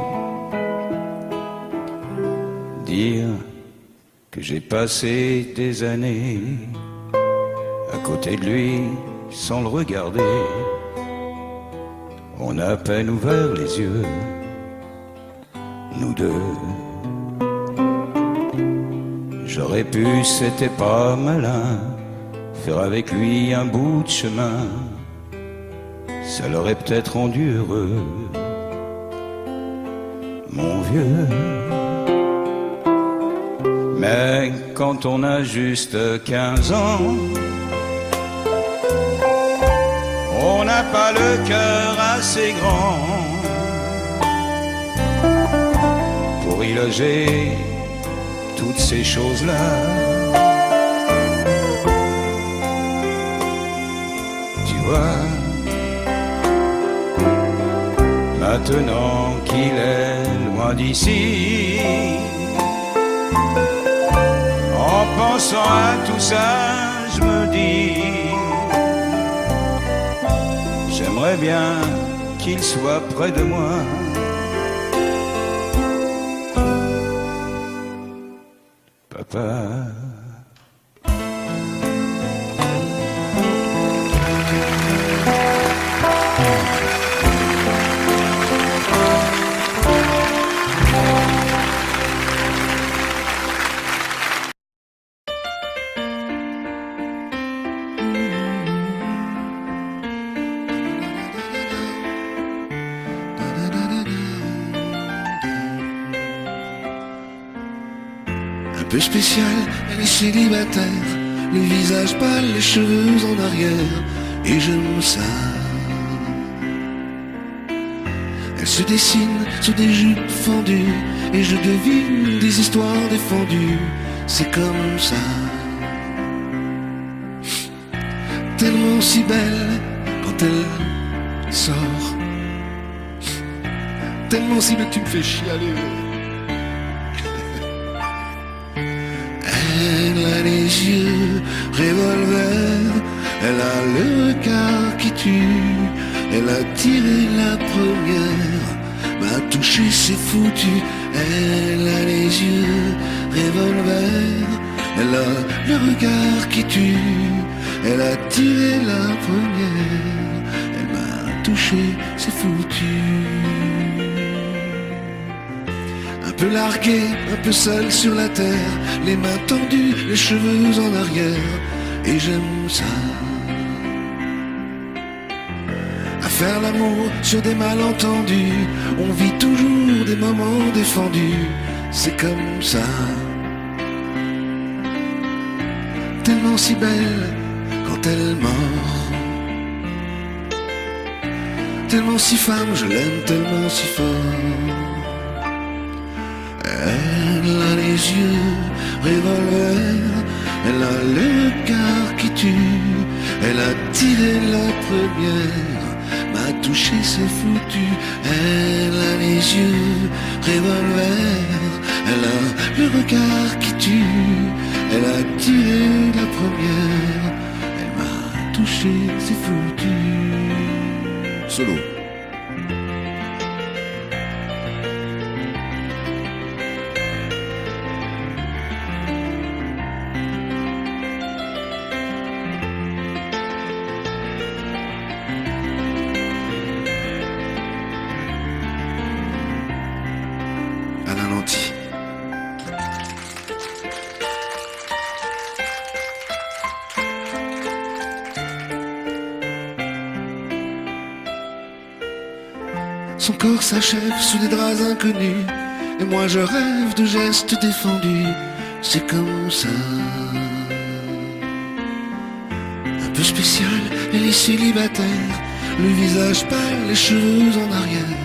Dire que j'ai passé des années à côté de lui sans le regarder. On a à peine ouvert les yeux, nous deux. J'aurais pu, c'était pas malin, faire avec lui un bout de chemin. Ça l'aurait peut-être rendu heureux, mon vieux. Mais quand on a juste 15 ans, on n'a pas le cœur assez grand pour y loger toutes ces choses-là. Tu vois, maintenant qu'il est loin d'ici, en pensant à tout ça, je me dis, j'aimerais bien qu'il soit près de moi. Papa. Un peu spéciale, elle est célibataire, le visage pâle, les cheveux en arrière, et j'aime ça. Elle se dessine sur des jupes fendues, et je devine des histoires défendues, c'est comme ça. Tellement si belle quand elle sort, tellement si belle tu me fais chialer. Elle a les yeux revolver, elle a le regard qui tue, elle a tiré la première, m'a touché, c'est foutu. Elle a les yeux revolver, elle a le regard qui tue, elle a tiré la première, elle m'a touché, c'est foutu. Un peu largué, un peu seul sur la terre, les mains tendues, les cheveux en arrière, et j'aime ça. À faire l'amour sur des malentendus, on vit toujours des moments défendus, c'est comme ça. Tellement si belle quand elle mord, tellement si femme, je l'aime tellement si fort. Elle a les yeux revolver, elle a le regard qui tue, elle a tiré la première, m'a touché, c'est foutu. Elle a les yeux revolver, elle a le regard qui tue, elle a tiré la première, elle m'a touché, c'est foutu. Solo. Alain Lanty. Son corps s'achève sous des draps inconnus, et moi je rêve de gestes défendus. C'est comme ça. Un peu spécial, elle est célibataire, le visage pâle, les cheveux en arrière,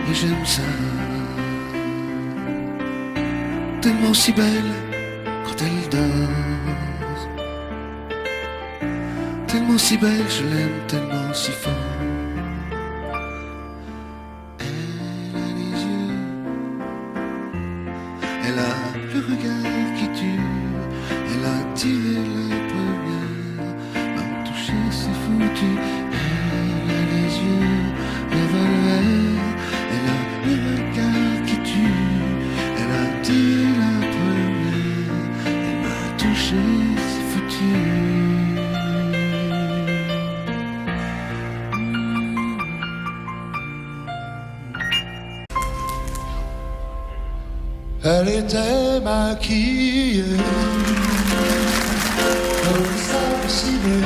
et j'aime ça. Tellement si belle quand elle dort, tellement si belle, je l'aime tellement si fort. Elle a le regard qui tue, elle a tiré la première, m'a touché, c'est foutu. Elle a les yeux revolver, elle a le regard qui tue, elle a tiré la première, elle m'a touché, c'est foutu. Elle était maquillée comme ça ciné,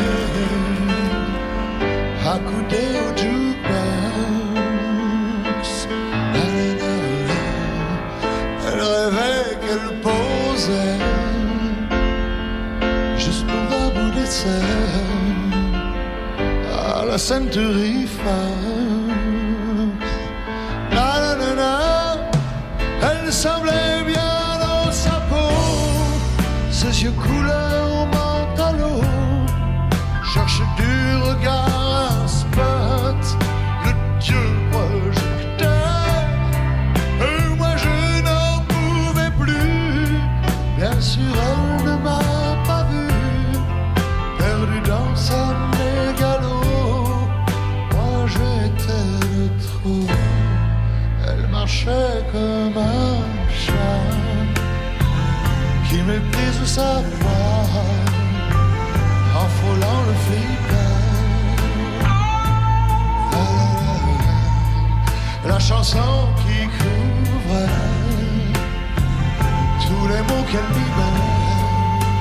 accoudée au jukebox. Elle rêvait qu'elle posait juste pour un bout d'essai à la Century Fox. Elle semblait bien dans sa peau, ses yeux couleur mentalo, cherche du regard un spot, le dieu projecteur. Et moi je n'en pouvais plus, bien sûr elle ne m'a pas vu, perdu dans sa mégalo, moi j'étais le trou. Elle marchait comme un chat qui méprise sa voix en frôlant le flipper. La chanson qui couvre tous les mots qu'elle libère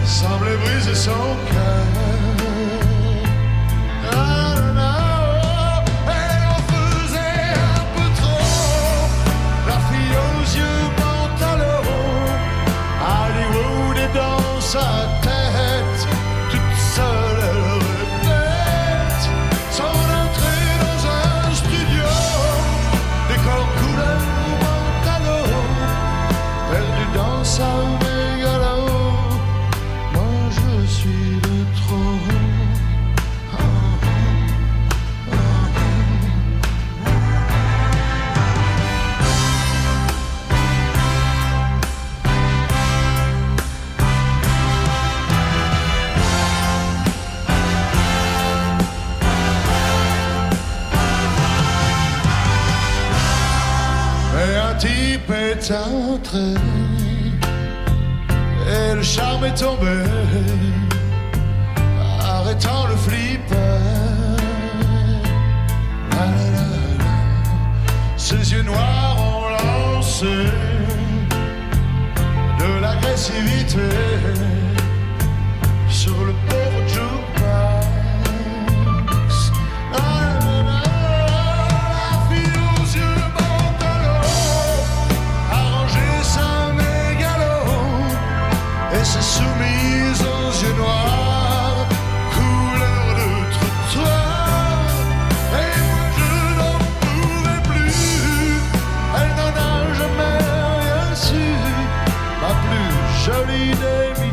semblait briser son cœur. Dans sa tête, toute seule elle répète son entrée dans un studio, décor couleur mentalo, perdu dans sa mégalo, moi je suis de trop. Type est entré et le charme est tombé, arrêtant le flipper. Ses yeux noirs ont lancé de l'agressivité sur le pauvre jukebox. Et s'est soumise aux yeux noirs, couleur de trottoir.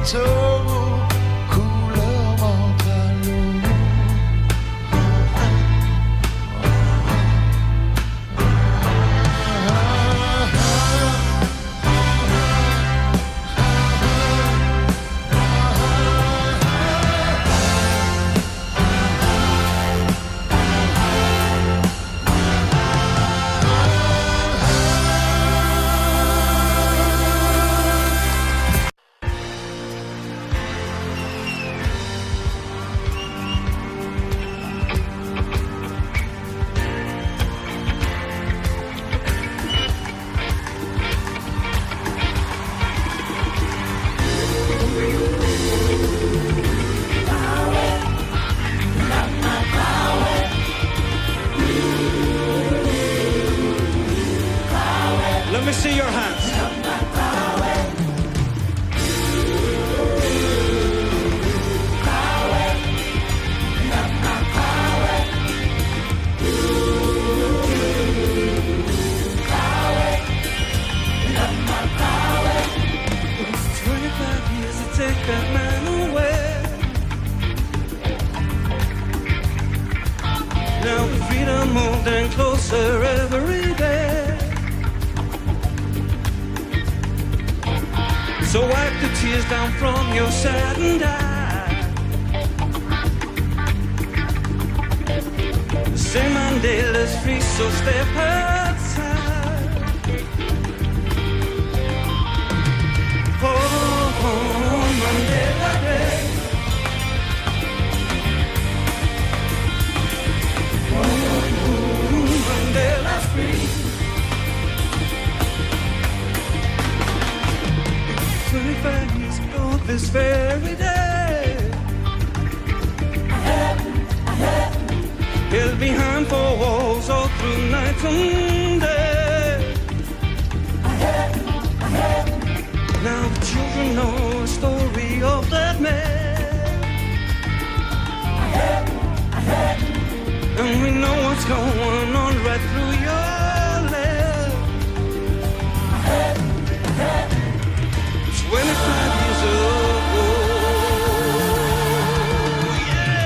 bateau couleur mentalo. Let me see your hands. Take that man away. Now freedom moving closer every day. So wipe the tears down from your saddened eye. Say Mandela's free, so step outside. Oh, Mandela Day. Oh, Mandela's free. 25 years ago this very day, held behind four walls all through night and day. Now the children know the story of that man, and we know what's going on right through your land. 25 years ago, yeah.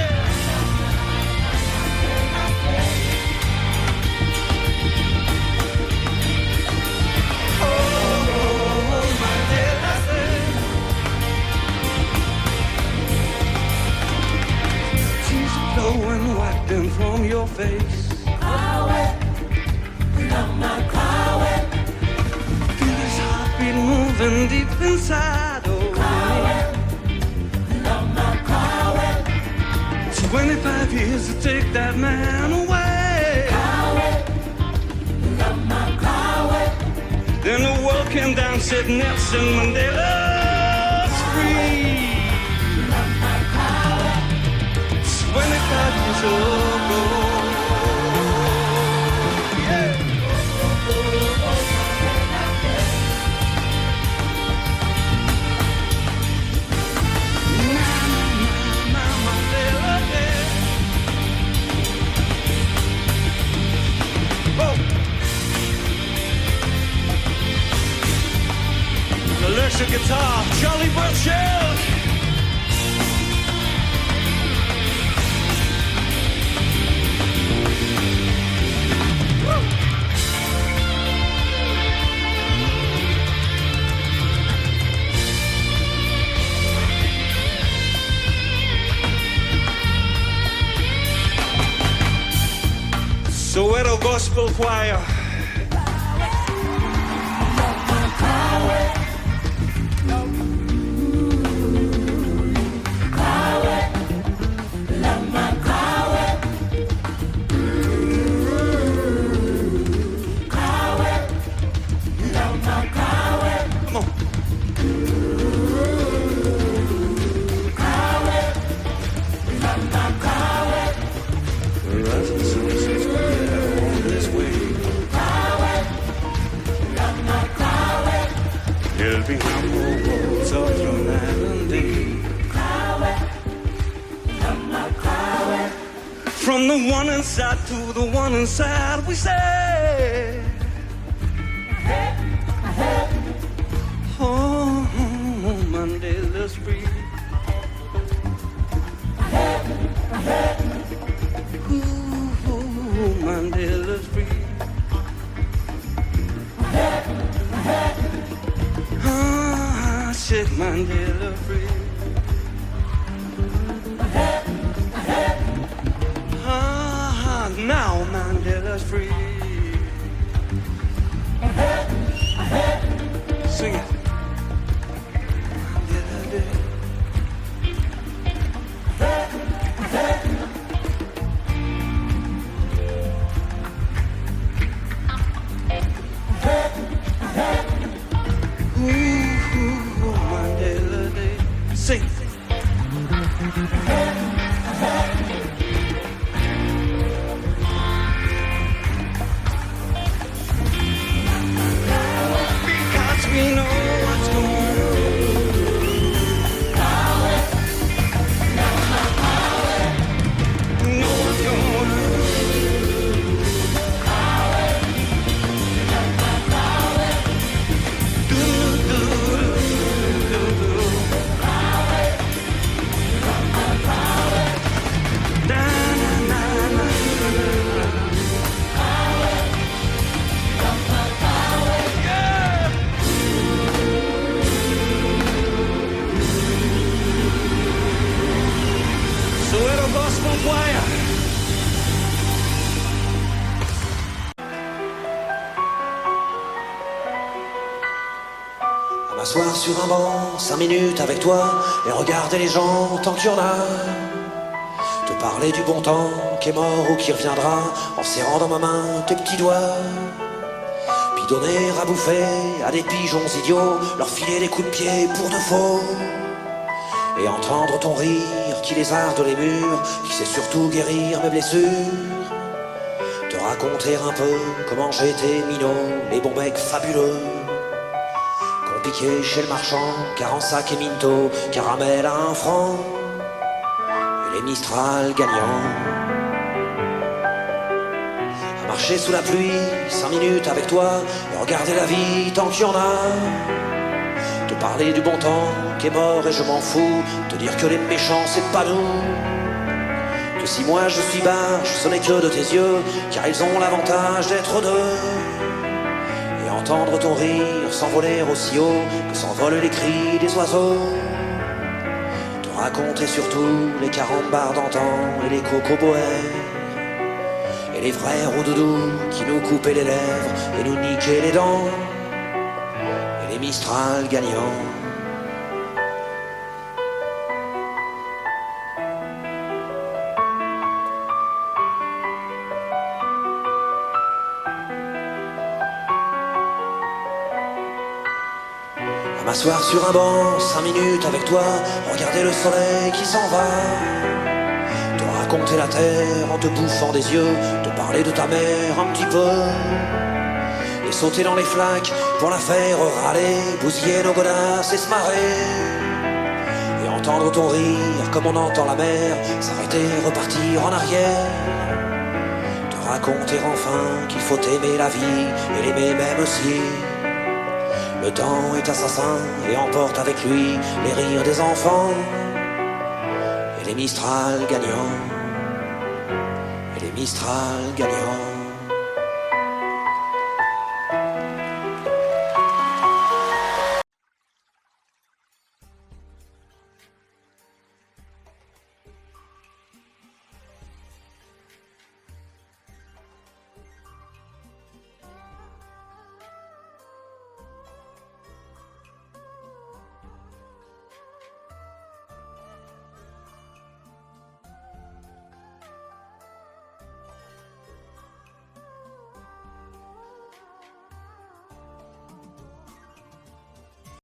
Oh, Mandela Day. Tears are flowing, wipe them from your face. Feel his heartbeat moving deep inside. Oh, 25 years to take that man away. Then the world came down, said Nelson Mandela's free. 25 years ago. Yeah. Mandela Day. Oh. The electric guitar, Charlie Burchill. Soweto Gospel Choir. From the one inside to the one inside, we say, oh, Mandela's free. set Mandela free. Ah, now Mandela's free. Sing it. Mandela Day. Ooh, Mandela Day. Sing. Because we know what's going on. Know what's going on. Soweto Gospel Choir. À m'asseoir sur un banc, 5 minutes avec toi, et regarder les gens tant qu'il y en a. Te parler du bon temps qui est mort ou qui reviendra, en serrant dans ma main tes petits doigts. Puis donner à bouffer à des pigeons idiots, leur filer des coups de pied pour de faux. Et entendre ton rire qui lézarde les murs, qui sait surtout guérir mes blessures. Te raconter un peu comment j'étais minot, les bons mecs fabuleux qu'on piquait chez le marchand, car en sac et minto, caramel à 1 franc, et les Mistral gagnants. À marcher sous la pluie, 5 minutes avec toi, et regarder la vie tant qu'il y en a. Te parler du bon temps qui est mort et je m'en fous, te dire que les méchants c'est pas nous. Que si moi je suis barge, ce n'est que de tes yeux, car ils ont l'avantage d'être deux. Et entendre ton rire s'envoler aussi haut que s'envolent les cris des oiseaux. Te raconter surtout les 40 bars d'antan et les cocoboères, et les vrais roux-doudous qui nous coupaient les lèvres et nous niquaient les dents, et les Mistral gagnants. M'asseoir sur un banc, 5 minutes avec toi, regarder le soleil qui s'en va. Te raconter la terre en te bouffant des yeux, te parler de ta mère un petit peu. Et sauter dans les flaques pour la faire râler, bousiller nos godasses et se marrer. Et entendre ton rire comme on entend la mer, s'arrêter, repartir en arrière. Te raconter enfin qu'il faut aimer la vie et l'aimer même aussi. Le temps est assassin et emporte avec lui les rires des enfants, et les Mistral gagnants, et les Mistral gagnants.